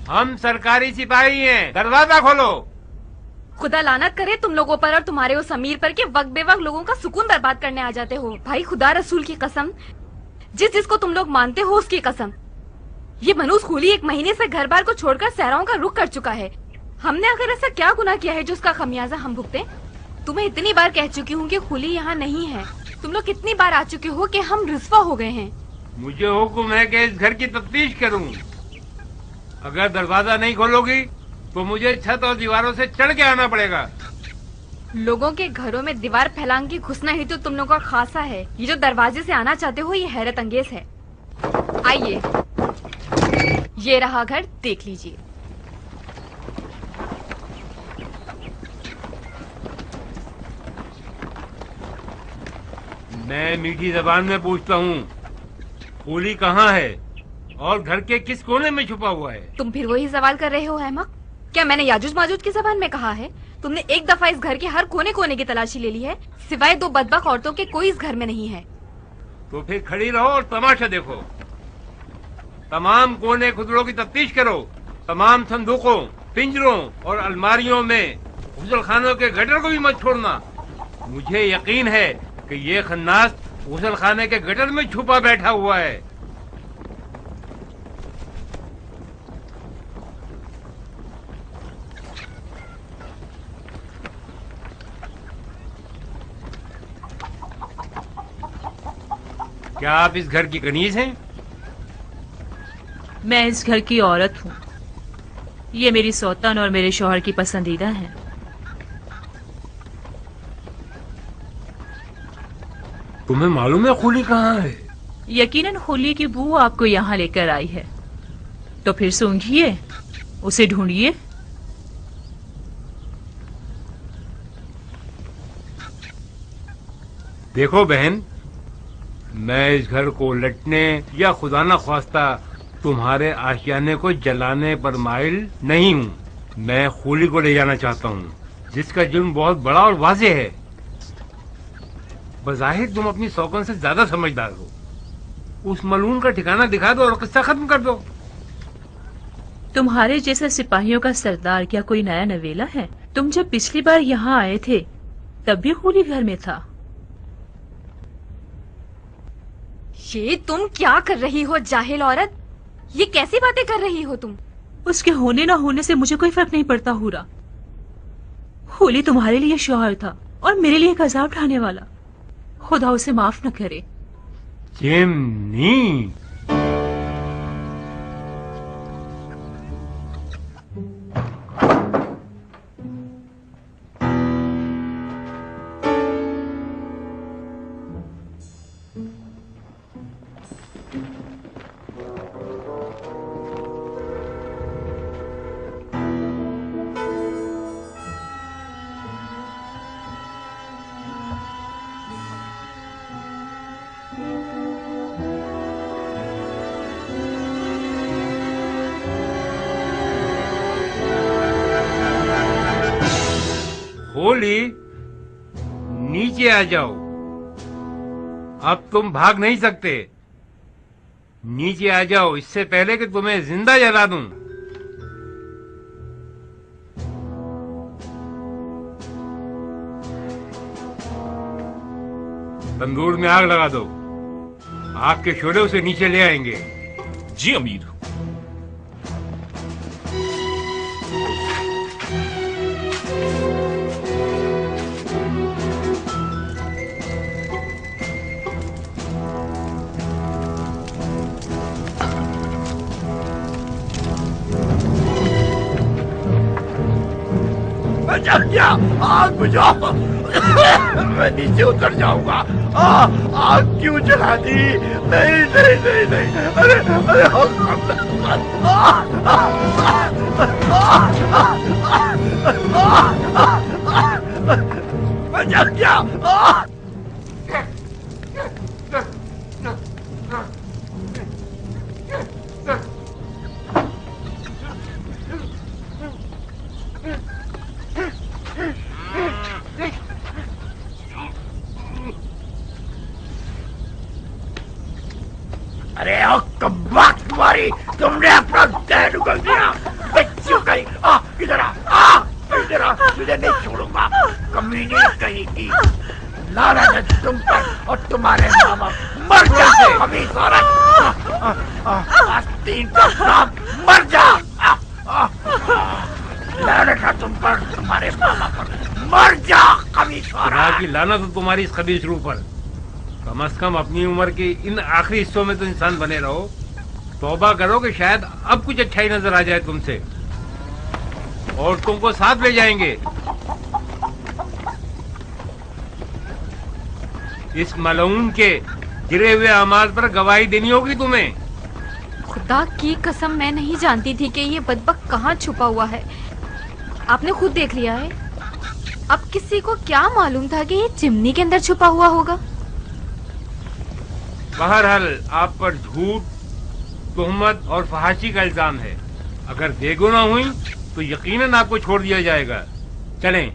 हम सरकारी सिपाही हैं, दरवाजा खोलो। खुदा लानत करे तुम लोगों पर और तुम्हारे उस अमीर पर के वक्त बेवक्त लोगों का सुकून बर्बाद करने आ जाते हो। भाई खुदा रसूल की कसम, जिसको तुम लोग मानते हो उसकी कसम, ये मनूस खूली 1 महीने से घर बार को छोड़कर सहराओं का रुख कर चुका है। हमने आखिर ऐसा क्या गुनाह किया है जो उसका खमियाजा हम भुगते? तुम्हें इतनी बार कह चुकी हूँ कि खूली यहाँ नहीं है। तुम लोग कितनी बार आ चुके हो कि हम रुस्वा हो गए हैं। मुझे हुक्म है कि इस घर की तफ्तीश करूं। अगर दरवाजा नहीं खोलोगी तो मुझे छत और दीवारों से चढ़ के आना पड़ेगा। लोगों के घरों में दीवार फैलांग के घुसना ही तो तुम लोगों का खासा है। ये जो दरवाजे से आना चाहते हो ये हैरत अंगेज है। आइए, ये रहा घर, देख लीजिए। मैं मीठी जबान में पूछता हूँ, खूली कहाँ है और घर के किस कोने में छुपा हुआ है? तुम फिर वही सवाल कर रहे हो अहमक। क्या मैंने याजुज माजुज की जबान में कहा है? तुमने एक दफा इस घर के हर कोने कोने की तलाशी ले ली है, सिवाय 2 बदबक औरतों के कोई इस घर में नहीं है। तो फिर खड़ी रहो और तमाशा देखो। तमाम कोने खुदड़ों की तफ्तीश करो। तमाम संदूकों, पिंजरों और अलमारियों में गुसल खानों के गटर को भी मत छोड़ना। मुझे यकीन है कि ये खन्नास गुसल खाने के गटर में छुपा बैठा हुआ है। क्या आप इस घर की कनीज हैं? मैं इस घर की औरत हूँ। ये मेरी सौतन और मेरे शौहर की पसंदीदा है। तुम्हें मालूम है खूली कहाँ है? यकीनन खूली की बू आपको यहाँ लेकर आई है, तो फिर सूंघिए, उसे ढूंढिए। देखो बहन, मैं इस घर को लटने या खुदा न ख्वास्ता तुम्हारे आशियाने को जलाने पर माइल नहीं हूँ। मैं खूली को ले जाना चाहता हूँ, जिसका जुर्म बहुत बड़ा और वाज़ेह है। बज़ाहिर तुम अपनी सौकन से ज्यादा समझदार हो। उस मलून का ठिकाना दिखा दो और किस्सा खत्म कर दो। तुम्हारे जैसे सिपाहियों का सरदार क्या कोई नया नवेला है? तुम जब पिछली बार यहाँ आए थे तब भी खूली घर में था। ये तुम क्या कर रही हो जाहिल औरत? ये कैसी बातें कर रही हो तुम? उसके होने न होने से मुझे कोई फर्क नहीं पड़ता हुरा। खूली तुम्हारे लिए शौहर था और मेरे लिए एक अजाब ढाने वाला। खुदा उसे माफ न करे। चिमनी, खूली, नीचे आ जाओ। अब तुम भाग नहीं सकते। नीचे आ जाओ, इससे पहले कि तुम्हें जिंदा जला दूं। तंदूर में आग लगा दो। आग के शोले उसे नीचे ले आएंगे। जी अमीर। क्या आग बुझाओ। मैं नीचे उतर जाऊंगा। आग क्यों जला दी? नहीं नहीं नहीं नहीं, अरे अरे बचा क्या? अरे ओ कब्बाक तुम्हारी, तुमने अपना देह निकल दिया। इधर आ, इधर आ, तुझे नहीं छोड़ूंगा, कमीने कहीं की। लानत तुम पर और तुम्हारे माँ बाप, मर जा खबीस औरत, आस्तीन का सांप, मर जा। लानत है तुम पर, तुम्हारे माँ बाप पर, मर जा खबीस खुदा औरत। की लानत हो तुम्हारी इस खबीस रूह पर। कम से कम अपनी उम्र के इन आखिरी हिस्सों में तो इंसान बने रहो। तौबा करो कि शायद अब कुछ अच्छाई नजर आ जाए तुमसे, और तुमको साथ ले जाएंगे। इस मलऊन के गिरे हुए अमाल पर गवाही देनी होगी तुम्हें। खुदा की कसम मैं नहीं जानती थी कि ये बदबख्त कहाँ छुपा हुआ है। आपने खुद देख लिया है। अब किसी को क्या मालूम था कि ये चिमनी के अंदर छुपा हुआ होगा। बहरहाल आप पर झूठ, तोहमत और फहाशी का इल्जाम है। अगर बेगुनाह हुई तो यकीनन आपको छोड़ दिया जाएगा। चलें।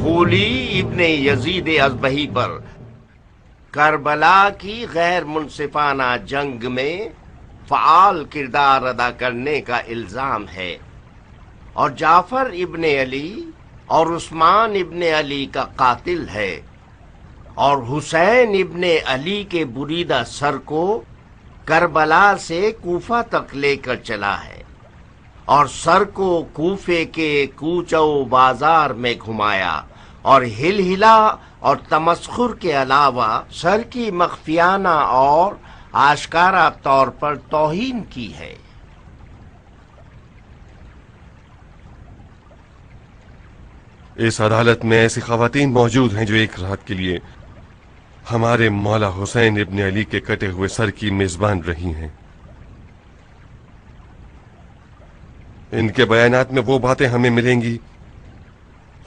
खूली इब्ने यजीद अज़बही पर करबला की गैर मुनसिफाना जंग में फ़आल किरदार अदा करने का इल्जाम है, और जाफर इब्ने अली और उस्मान इब्ने अली का कातिल है, और हुसैन इब्ने अली के बुरीदा सर को करबला से कूफा तक लेकर चला है, और सर को कूफे के कूचो बाजार में घुमाया, और हिलहिला और तमस्खुर के अलावा सर की मख्फियाना और आशकारा तौर पर तौहीन की है। इस अदालत में ऐसी खवातीन मौजूद हैं जो एक रात के लिए हमारे मौला हुसैन इब्ने अली के कटे हुए सर की मेजबान रही हैं। इनके बयानात में वो बातें हमें मिलेंगी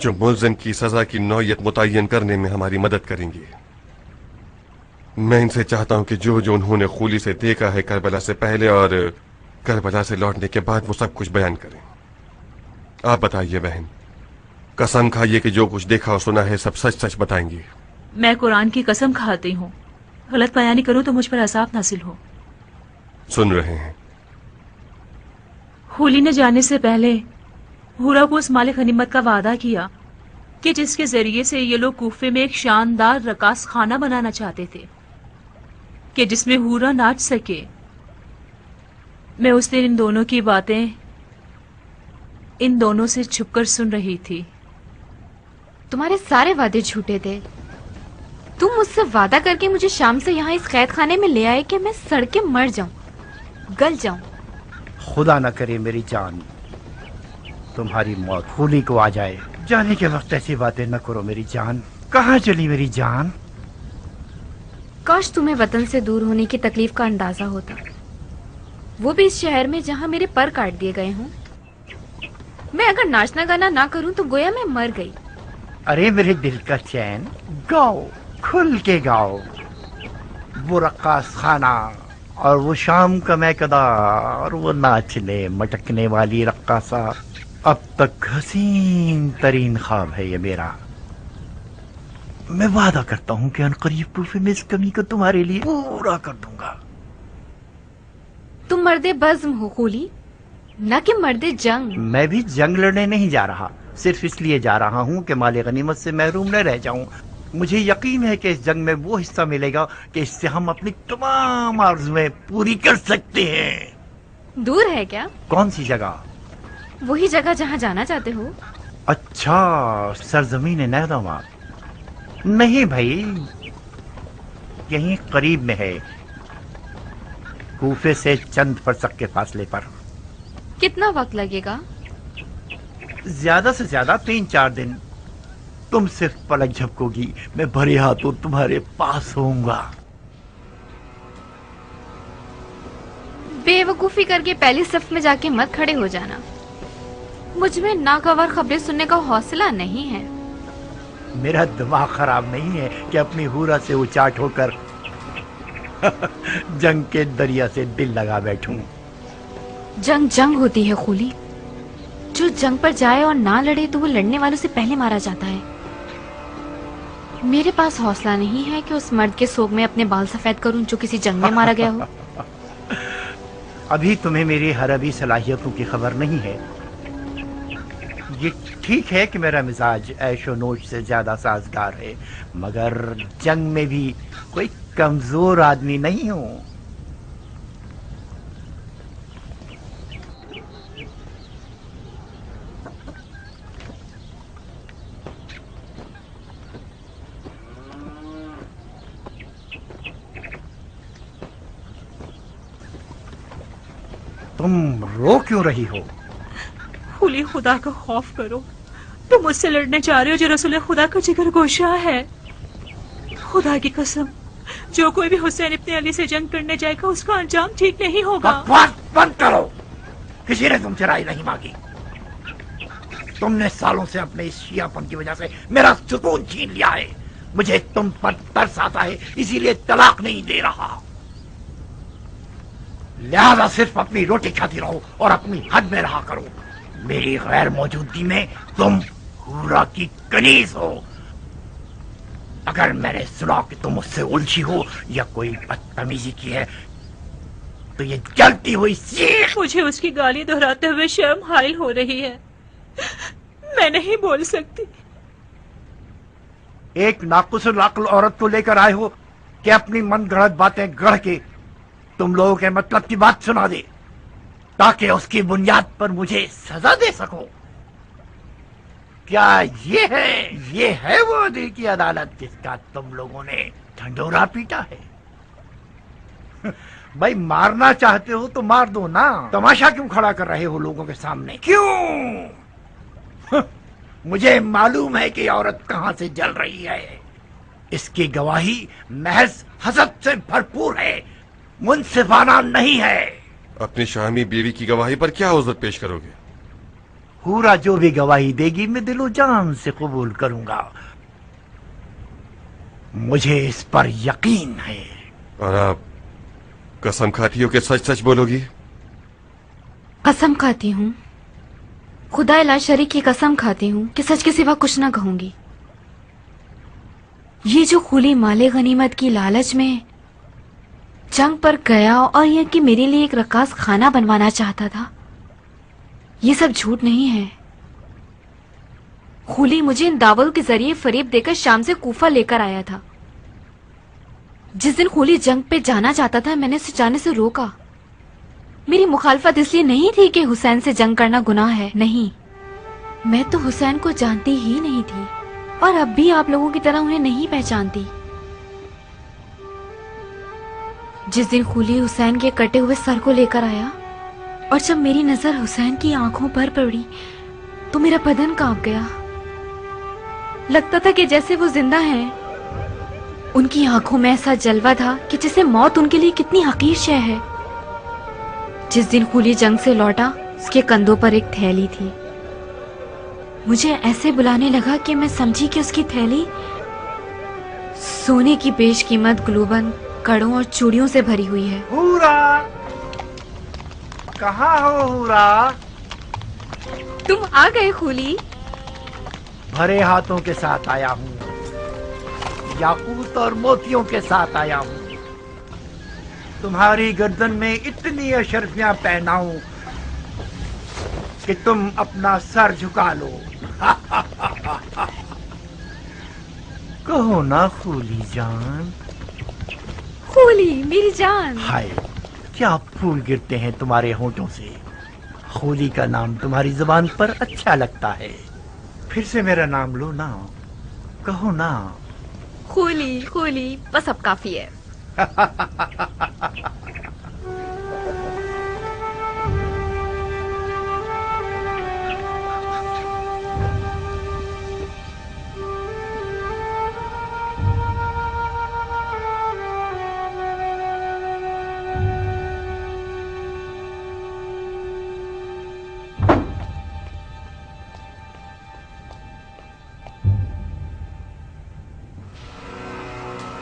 जो मुल्ज़िम की सजा की नौयत मुतय्यन करने में हमारी मदद करेंगी। मैं इनसे चाहता हूं कि जो जो उन्होंने खूली से देखा है करबला से पहले और करबला से लौटने के बाद वो सब कुछ बयान करें। आप बताइए बहन, कसम खाइए कि जो कुछ देखा और सुना है सब सच सच बताएंगी। मैं कुरान की कसम खाती हूँ, गलत बयानी करूँ तो मुझ पर अज़ाब नासिल हो। सुन रहे हैं। होली ने जाने से पहले हुरा को उस मालिक गनीमत का वादा किया कि जिसके जरिए से ये लोग कूफे में एक शानदार रकास खाना बनाना चाहते थे कि जिसमें हुरा नाच सके। मैं उस दिन इन दोनों की बातें इन दोनों से छुपकर सुन रही थी। तुम्हारे सारे वादे झूठे थे। तुम मुझसे वादा करके मुझे शाम से यहाँ इस कैद खाने में ले आए कि मैं सड़ के मर जाऊं, गल जाऊं। खुदा न करे मेरी जान तुम्हारी मौत होली को आ जाए। जाने के वक्त ऐसी बातें न करो मेरी जान। कहाँ चली मेरी जान? काश तुम्हें वतन से दूर होने की तकलीफ का अंदाजा होता, वो भी इस शहर में जहाँ मेरे पर काट दिए गए हों। मैं अगर नाचना गाना ना करूं तो गोया मैं मर गई। अरे मेरे दिल का चैन, गाओ, खुल के गाओ। वो रक्कास खाना और वो शाम का मैकदा और वो नाचने मटकने वाली रक्कासा, अब तक हसीन तरीन ख्वाब है ये मेरा। मैं वादा करता हूँ कि अनकरीब कूफे में इस कमी को तुम्हारे लिए पूरा कर दूंगा। तुम मर्दे बज़्म हो खूली, न कि मर्दे जंग। मैं भी जंग लड़ने नहीं जा रहा, सिर्फ इसलिए जा रहा हूँ कि माले गनीमत से महरूम न रह जाऊं। मुझे यकीन है कि इस जंग में वो हिस्सा मिलेगा कि इससे हम अपनी तमाम आरज़ुएं पूरी कर सकते हैं। दूर है क्या? कौन सी जगह? वही जगह जहाँ जाना चाहते हो। अच्छा, सरजमीन नहदवा। नहीं भाई, यहीं करीब में है, कूफे से चंद फरसक के फासले पर। कितना वक्त लगेगा? ज्यादा से ज्यादा 3-4 दिन। तुम सिर्फ पलक झपकोगी, मैं भरे हाथों तुम्हारे पास होऊंगा। बेवकूफी करके पहली सफ में जाके मत खड़े हो जाना। मुझ में नागवार खबरें सुनने का हौसला नहीं है। मेरा दिमाग खराब नहीं है कि अपनी हुरा से उचाट होकर जंग के दरिया से दिल लगा बैठूं। जंग जंग होती है खूली, जो जंग पर जाए और ना लड़े तो वो लड़ने वालों से पहले मारा जाता है। मेरे पास हौसला नहीं है कि उस मर्द के सोग में अपने बाल सफेद करूं जो किसी जंग में मारा गया हो। अभी तुम्हें मेरी हरबी सलाहियतों की खबर नहीं है। ये ठीक है कि मेरा मिजाज ऐशो नोश से ज्यादा साजगार है, मगर जंग में भी कोई कमजोर आदमी नहीं हूं। तुम रो क्यों रही हो? खुली, खुदा का खौफ करो। तुम मुझसे लड़ने जा रहे हो जो रसूल खुदा का जिगर गोशा है। खुदा की कसम, जो कोई भी हुसैन इब्ने अली से जंग करने जाएगा उसका अंजाम ठीक नहीं होगा। बकवास बंद करो। किसी ने तुमसे राय नहीं मांगी। तुमने सालों से अपने इस शियापन की वजह से मेरा सुकून छीन लिया है। मुझे तुम पर तरस आता है, इसीलिए तलाक नहीं दे रहा। लिहाजा सिर्फ अपनी रोटी खाती रहो और अपनी हद में रहा करो। मेरी गैर मौजूदगी में तुम हूरा की कनीज हो। अगर मैंने सुना कि तुम मुझसे उलझी हो या कोई बदतमीजी की है तो ये जलती हुई सीख। मुझे उसकी गाली दोहराते हुए शर्म हायल हो रही है। मैं नहीं बोल सकती। एक नाकुसुल अक्ल औरत को लेकर आए हो कि अपनी मन गढ़ंत बातें गढ़ के तुम लोगों के मतलब की बात सुना दे, ताकि उसकी बुनियाद पर मुझे सजा दे सको। क्या ये है वो दिल की अदालत जिसका तुम लोगों ने ढंढोरा पीटा है? भाई मारना चाहते हो तो मार दो ना। तमाशा क्यों खड़ा कर रहे हो लोगों के सामने? क्यों? मुझे मालूम है कि औरत कहां से जल रही है। इसकी गवाही महज हसद से भरपूर है, मुनसिफाना नहीं है। अपनी शामी बीवी की गवाही पर क्या उज़्र पेश करोगे? हूरा जो भी गवाही देगी मैं दिलो जान से कबूल करूंगा। मुझे इस पर यकीन है। और आप कसम खाती हो कि सच सच बोलोगी? कसम खाती हूँ, खुदा इला शरीक की कसम खाती हूँ कि सच के सिवा कुछ ना कहूंगी। ये जो खुली माले गनीमत की लालच में जंग पर गया और ये कि मेरे लिए एक रकास खाना बनवाना चाहता था, ये सब झूठ नहीं है। खुली मुझे इन दावों के जरिए फरेब देकर शाम से कूफा लेकर आया था। जिस दिन खुली जंग पे जाना चाहता था मैंने उसे जाने से रोका। मेरी मुखालफत इसलिए नहीं थी कि हुसैन से जंग करना गुनाह है, नहीं, मैं तो हुसैन को जानती ही नहीं थी और अब भी आप लोगों की तरह उन्हें नहीं पहचानती। जिस दिन खुली हुसैन के कटे हुए सर को लेकर आया और जब मेरी नजर हुसैन की आंखों पर पड़ी तो मेरा बदन कांप गया। लगता था कि जैसे वो जिंदा हैं। उनकी आंखों में ऐसा जलवा था कि जैसे मौत उनके लिए कितनी हकीर शय है। जिस दिन खुली जंग से लौटा उसके कंधों पर एक थैली थी। मुझे ऐसे बुलाने लगा कि मैं समझी कि उसकी थैली सोने की बेशकीमत ग्लोबन, कड़ों और चूड़ियों से भरी हुई है। हूरा, कहाँ हो हूरा? तुम आ गए खुली। भरे हाथों के साथ आया हूँ, याकूत और मोतियों के साथ आया हूँ। तुम्हारी गर्दन में इतनी अशर्फियां पहनाऊं कि तुम अपना सर झुका लो। कहो ना खूली जान। खुली मेरी जान। हाय, क्या फूल गिरते हैं तुम्हारे होंठों से। खूली का नाम तुम्हारी जुबान पर अच्छा लगता है। फिर से मेरा नाम लो ना, कहो ना। खुली खुली, बस अब काफी है।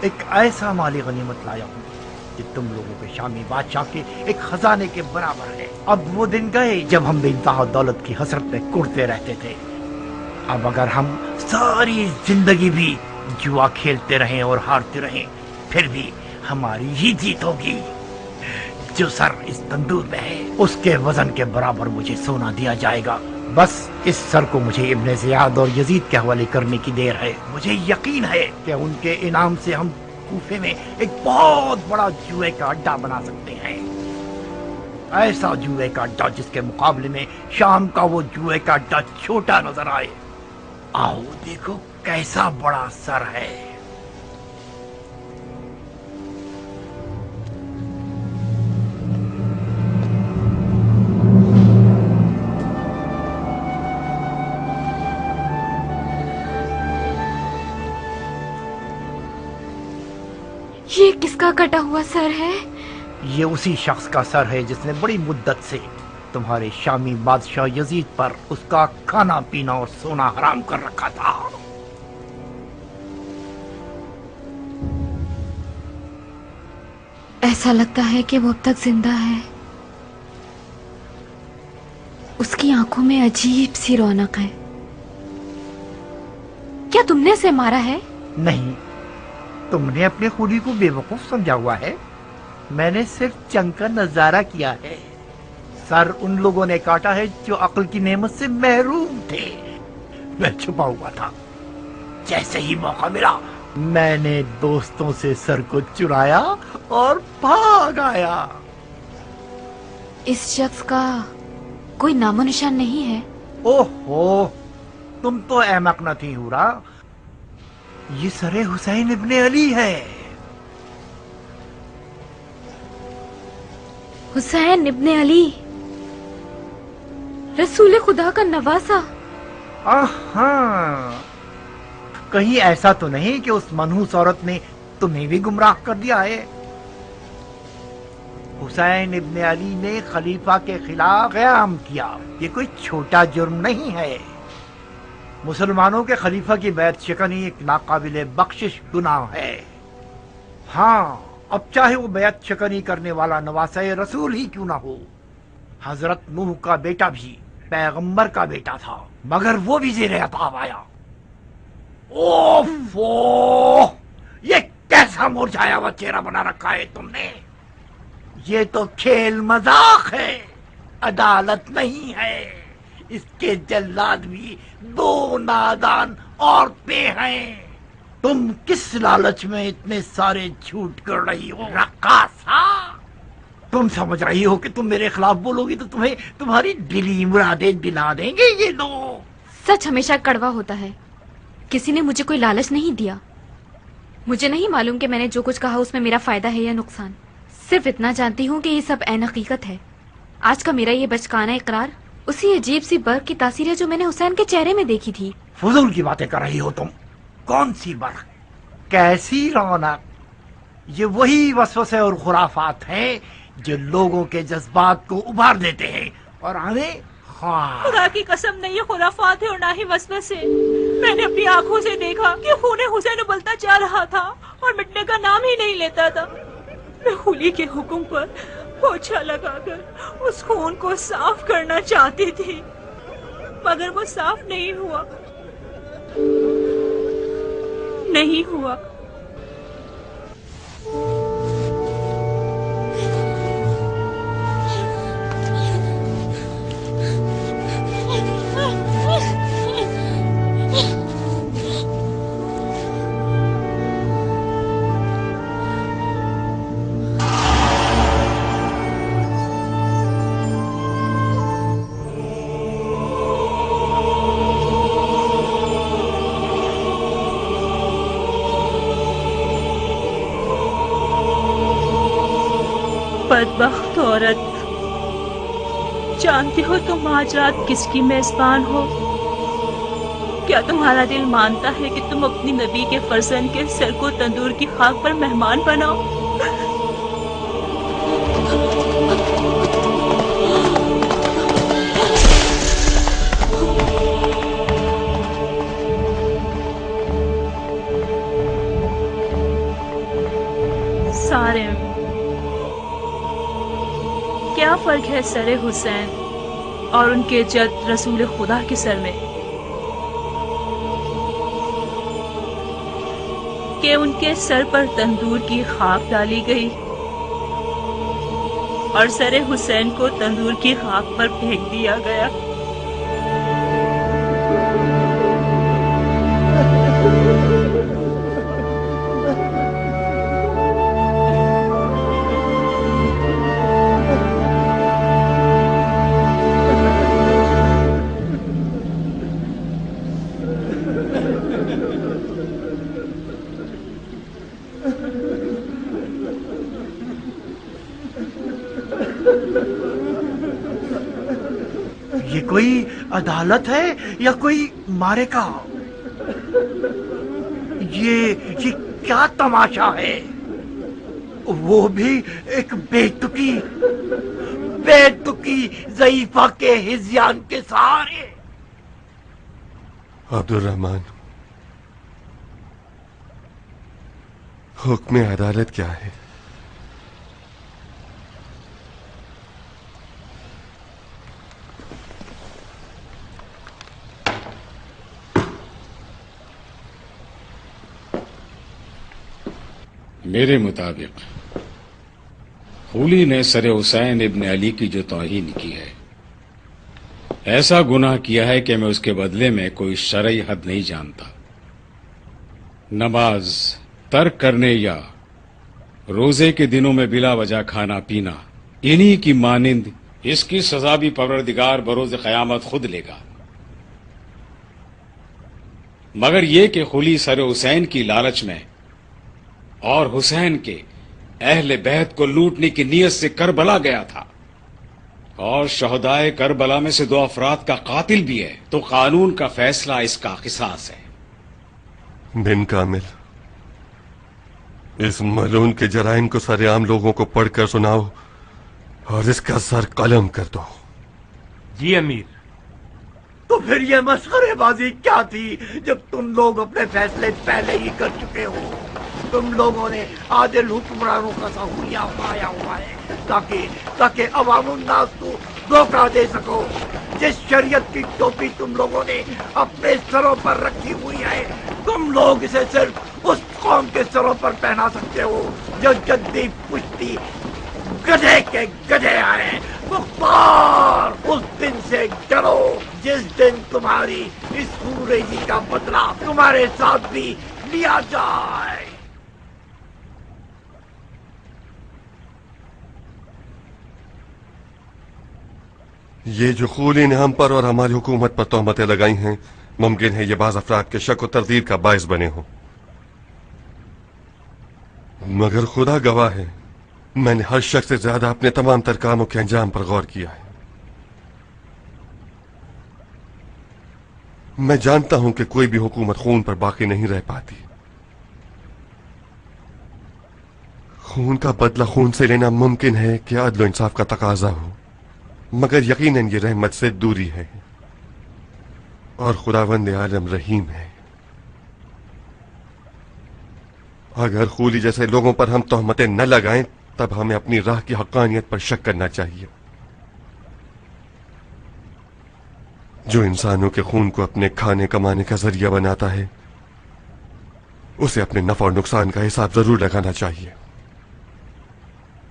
एक ऐसा माली गनीमत लाया हूं कि तुम लोगों के शामी बादशाह के एक खजाने के बराबर है। अब वो दिन गए जब हम बेइंतहा दौलत की हसरत में कुड़ते रहते थे। अब अगर हम सारी जिंदगी भी जुआ खेलते रहें और हारते रहें, फिर भी हमारी ही जीत होगी। जो सर इस तंदूर में है उसके वजन के बराबर मुझे सोना दिया जाएगा। बस इस सर को मुझे इब्ने ज़ियाद और यजीद के हवाले करने की देर है। मुझे यकीन है कि उनके इनाम से हम कूफे में एक बहुत बड़ा जुए का अड्डा बना सकते हैं। ऐसा जुए का अड्डा जिसके मुकाबले में शाम का वो जुए का अड्डा छोटा नजर आए। आओ देखो कैसा बड़ा सर है। ये किसका कटा हुआ सर है? ये उसी शख्स का सर है जिसने बड़ी मुद्दत से तुम्हारे शामी बादशाह यजीद पर उसका खाना पीना और सोना हराम कर रखा था। ऐसा लगता है कि वो अब तक जिंदा है। उसकी आंखों में अजीब सी रौनक है। क्या तुमने उसे मारा है? नहीं, तुमने अपने खूनी को बेवकूफ समझा हुआ है। मैंने सिर्फ जंग का नजारा किया है। सर उन लोगों ने काटा है जो अक्ल की नेमत से महरूम थे। मैं छुपा हुआ था। जैसे ही मौका मिला मैंने दोस्तों से सर को चुराया और भाग आया। इस शख्स का कोई नामो निशान नहीं है? ओहो, तुम तो अहमक न थी हुरा। ये सरे हुसैन इब्ने अली है। हुसैन इब्ने अली, रसूल खुदा का नवासा। हाँ, कहीं ऐसा तो नहीं कि उस मनहूस औरत ने तुम्हें भी गुमराह कर दिया है? हुसैन इब्ने अली ने खलीफा के खिलाफ क़याम किया। ये कोई छोटा जुर्म नहीं है। मुसलमानों के खलीफा की बैत शिकनी एक नाकाबिले बख्शिश गुनाह है। हाँ, अब चाहे वो बैत शिकनी करने वाला नवासे रसूल ही क्यों ना हो। हजरत नूह का बेटा भी पैगंबर का बेटा था, मगर वो भी ज़ेरे अताब आया। ओफो, ये कैसा मुरझाया हुआ चेहरा बना रखा है तुमने। ये तो खेल मजाक है, अदालत नहीं है। इसके जल्लाद भी दो नादान औरतें हैं। तुम किस लालच में इतने सारे झूठ कर रही हो रक्कासा? तुम समझ रही हो कि तुम मेरे खिलाफ बोलोगी तो तुम्हें तुम्हारी दिली मुरादें दिला देंगे ये लोग। सच हमेशा कड़वा होता है। किसी ने मुझे कोई लालच नहीं दिया। मुझे नहीं मालूम कि मैंने जो कुछ कहा उसमें मेरा फायदा है या नुकसान। सिर्फ इतना जानती हूँ कि ये सब ऐन हकीकत है। आज का मेरा ये बचकाना इकरार उसी अजीब सी बर्फ की तासीर है जो मैंने हुसैन के चेहरे में देखी थी। फजूल की बातें कर रही हो तुम। कौन सी बर्फ, कैसी रौनक? ये वही वसवसे और खुराफात हैं जो लोगों के जज्बात को उभार देते हैं और हमें खुदा की कसम, नहीं ये खुराफात है और ना ही वसवसे। मैंने अपनी आंखों से देखा कि खून हुसैन उबलता जा रहा था और मिटने का नाम ही नहीं लेता था। मैं खूनी के हुक्म पर पोछा लगाकर उस खून को साफ करना चाहती थी, मगर वो साफ नहीं हुआ। नहीं हुआ। बदबख्त औरत, जानती हो तुम आज रात किसकी मेजबान हो? क्या तुम्हारा दिल मानता है कि तुम अपनी नबी के फर्जंद के सर को तंदूर की खाक पर मेहमान बनाओ? सारिम, فرق ہے سر حسین اور ان کے جد رسول خدا کے سر میں کہ ان کے سر پر تندور کی خاک ڈالی گئی اور سر حسین کو تندور کی خاک پر پھینک دیا گیا. یہ کوئی عدالت ہے یا کوئی مارے کا؟ یہ کیا تماشا ہے؟ وہ بھی ایک بے تکی ضعیفہ کے ہذیان کے سہارے. عبد الرحمن، حکم عدالت کیا ہے؟ میرے مطابق خولی نے سر حسین ابن علی کی جو توہین کی ہے، ایسا گناہ کیا ہے کہ میں اس کے بدلے میں کوئی شرعی حد نہیں جانتا. نماز ترک کرنے یا روزے کے دنوں میں بلا وجہ کھانا پینا، انہی کی مانند اس کی سزا بھی پروردگار بروز قیامت خود لے گا. مگر یہ کہ خولی سر حسین کی لالچ میں اور حسین کے اہل بیت کو لوٹنے کی نیت سے کربلا گیا تھا اور شہدائے کربلا میں سے 2 افراد کا قاتل بھی ہے، تو قانون کا فیصلہ اس کا قصاص ہے. بن کامل، اس ملعون کے جرائم کو سر عام لوگوں کو پڑھ کر سناؤ اور اس کا سر قلم کر دو. جی امیر. تو پھر یہ مسخرے بازی کیا تھی جب تم لوگ اپنے فیصلے پہلے ہی کر چکے ہو؟ تم لوگوں نے عادل حکمرانوں کا سہولیا اٹھایا ہوا ہے تاکہ عوام الناس کو دھوکہ دے سکو. جس شریعت کی ٹوپی تم لوگوں نے اپنے سروں پر رکھی ہوئی ہے، تم لوگ اسے صرف اس قوم کے سروں پر پہنا سکتے ہو جو جدی پشتی گدھے کے گدھے آئے. مختار، اس دن سے ڈرو جس دن تمہاری اس خوریزی کا بدلہ تمہارے ساتھ بھی لیا جائے. یہ جو خولی نے ہم پر اور ہماری حکومت پر تہمتیں لگائی ہیں، ممکن ہے یہ بعض افراد کے شک و تردید کا باعث بنے ہوں، مگر خدا گواہ ہے میں نے ہر شخص سے زیادہ اپنے تمام تر کاموں کے انجام پر غور کیا ہے. میں جانتا ہوں کہ کوئی بھی حکومت خون پر باقی نہیں رہ پاتی. خون کا بدلہ خون سے لینا ممکن ہے کہ عدل و انصاف کا تقاضا ہو، مگر یقیناً یہ رحمت سے دوری ہے اور خداوند عالم رحیم ہے. اگر خولی جیسے لوگوں پر ہم تہمتیں نہ لگائیں تب ہمیں اپنی راہ کی حقانیت پر شک کرنا چاہیے. جو انسانوں کے خون کو اپنے کھانے کمانے کا ذریعہ بناتا ہے، اسے اپنے نفع اور نقصان کا حساب ضرور لگانا چاہیے.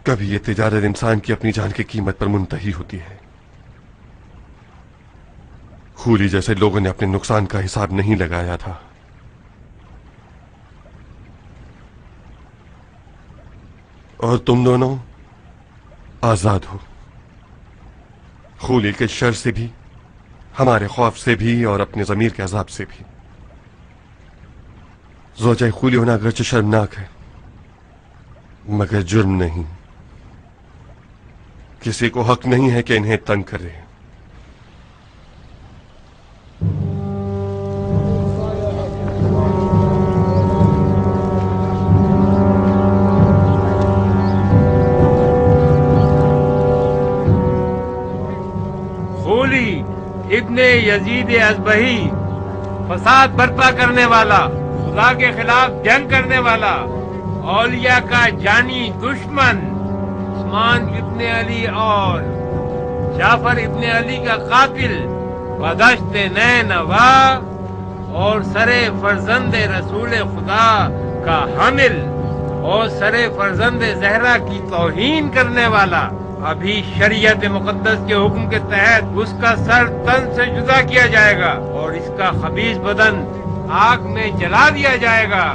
کبھی یہ تجارت انسان کی اپنی جان کی قیمت پر منتہی ہوتی ہے. خولی جیسے لوگوں نے اپنے نقصان کا حساب نہیں لگایا تھا. اور تم دونوں آزاد ہو، خولی کے شر سے بھی، ہمارے خوف سے بھی اور اپنے ضمیر کے عذاب سے بھی. زوجہ خولی ہونا اگرچہ شرمناک ہے مگر جرم نہیں. کسی کو حق نہیں ہے کہ انہیں تنگ کرے. خولی ابن یزید ازبہی، فساد برپا کرنے والا، خدا کے خلاف جنگ کرنے والا، اولیاء کا جانی دشمن، عثمان ابن علی اور जाफर इब्ने अली का कातिल, बदश्त नैनवा और सरे फर्जंद रसूल खुदा का हामिल और सरे फर्जंद जहरा की तौहीन करने वाला, अभी शरीयत मुकद्दस के हुक्म के तहत उसका सर तन से जुदा किया जाएगा और इसका खबीस बदन आग में जला दिया जाएगा।